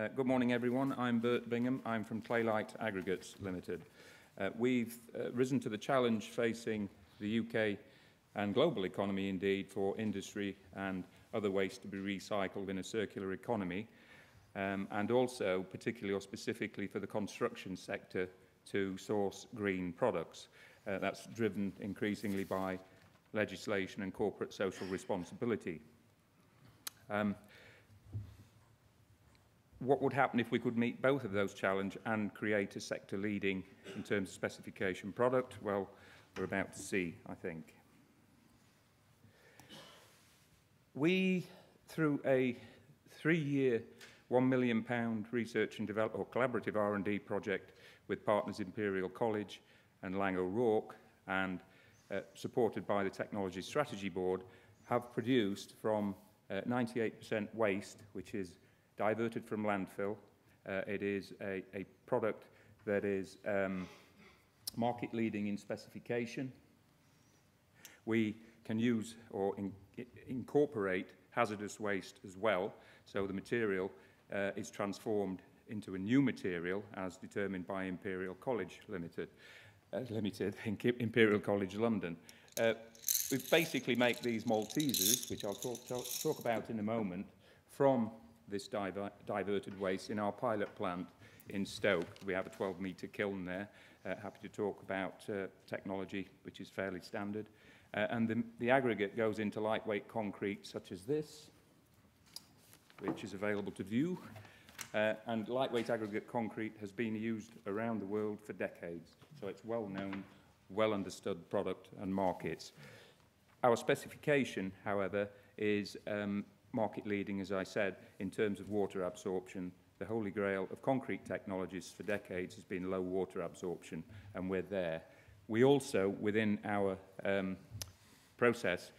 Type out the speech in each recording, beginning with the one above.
Good morning, everyone. I'm Bert Bingham. I'm from Claylite Aggregates Limited. We've risen to the challenge facing the UK and global economy, indeed, for industry and other waste to be recycled in a circular economy, and also, particularly or specifically for the construction sector, to source green products. That's driven increasingly by legislation and corporate social responsibility. What would happen if we could meet both of those challenges and create a sector-leading, in terms of specification, product? Well, we're about to see, I think. We, through a 3-year, £1 million research and development or collaborative R&D project with partners Imperial College and Lang O'Rourke, and supported by the Technology Strategy Board, have produced from 98% waste, which is diverted from landfill. It is a product that is market leading in specification. We can use or incorporate hazardous waste as well, so the material is transformed into a new material as determined by Imperial College Limited, Imperial College London. We basically make these Maltesers, which I'll talk about in a moment, from this diverted waste in our pilot plant in Stoke. We have a 12-metre kiln there. Happy to talk about technology, which is fairly standard. And the aggregate goes into lightweight concrete such as this, which is available to view. And lightweight aggregate concrete has been used around the world for decades. So it's well-known, well-understood product and markets. Our specification, however, is market leading, as I said, in terms of water absorption. The holy grail of concrete technologies for decades has been low water absorption, and we're there. We also, within our process,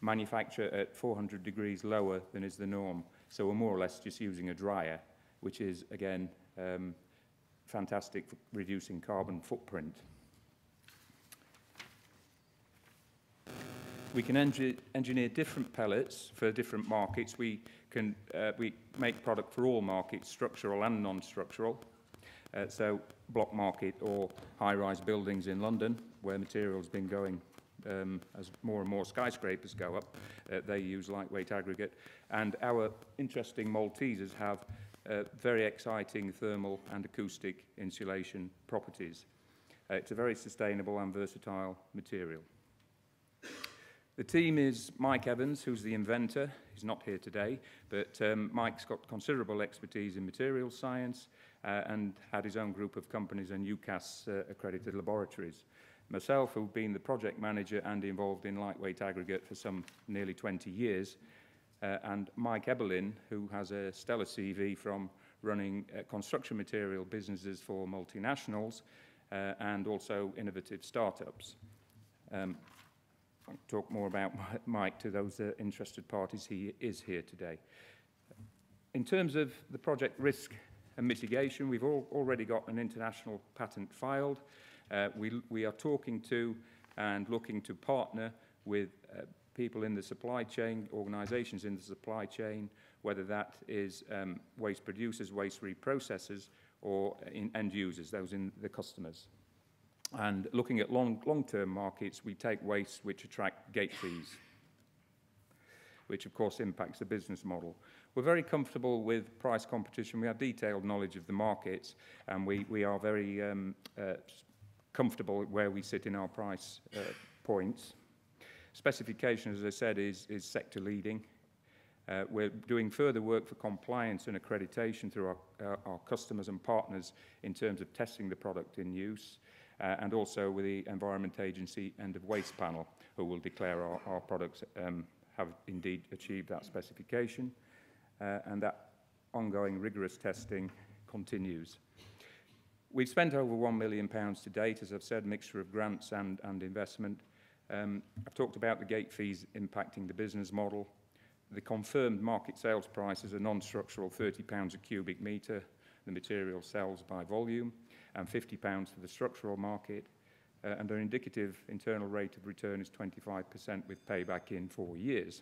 manufacture at 400 degrees lower than is the norm. So we're more or less just using a dryer, which is, again, fantastic for reducing carbon footprint. We can engineer different pellets for different markets. We make product for all markets, structural and non-structural. So block market or high-rise buildings in London, where material's been going as more and more skyscrapers go up, they use lightweight aggregate. And our interesting Maltesers have very exciting thermal and acoustic insulation properties. It's a very sustainable and versatile material. The team is Mike Evans, who's the inventor. He's not here today, but Mike's got considerable expertise in materials science and had his own group of companies and UCAS accredited laboratories. Myself, who've been the project manager and involved in lightweight aggregate for some nearly 20 years, and Mike Eberlin, who has a stellar CV from running construction material businesses for multinationals and also innovative startups. I'll talk more about Mike to those interested parties. He is here today. In terms of the project risk and mitigation, we've already got an international patent filed. We are talking to and looking to partner with people in the supply chain, organisations in the supply chain, whether that is waste producers, waste reprocessors, or in end users, those in the customers. And looking at long-term markets, we take waste which attract gate fees, which of course impacts the business model. We're very comfortable with price competition. We have detailed knowledge of the markets, and we are very comfortable where we sit in our price points. Specification, as I said, is sector leading. We're doing further work for compliance and accreditation through our customers and partners in terms of testing the product in use. And also with the Environment Agency End of Waste Panel, who will declare our products have indeed achieved that specification. And that ongoing rigorous testing continues. We've spent over £1 million to date, as I've said, a mixture of grants and investment. I've talked about the gate fees impacting the business model. The confirmed market sales price is a non-structural £30 a cubic metre. The material sells by volume, and £50 for the structural market, and our indicative internal rate of return is 25% with payback in 4 years.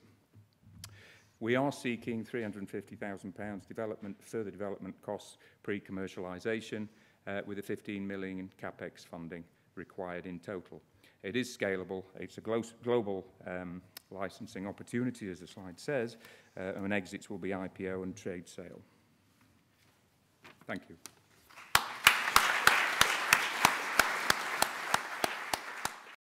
We are seeking £350,000 further development costs pre-commercialisation, with a 15 million capex funding required in total. It is scalable. It's a global licensing opportunity, as the slide says, and exits will be IPO and trade sale. Thank you.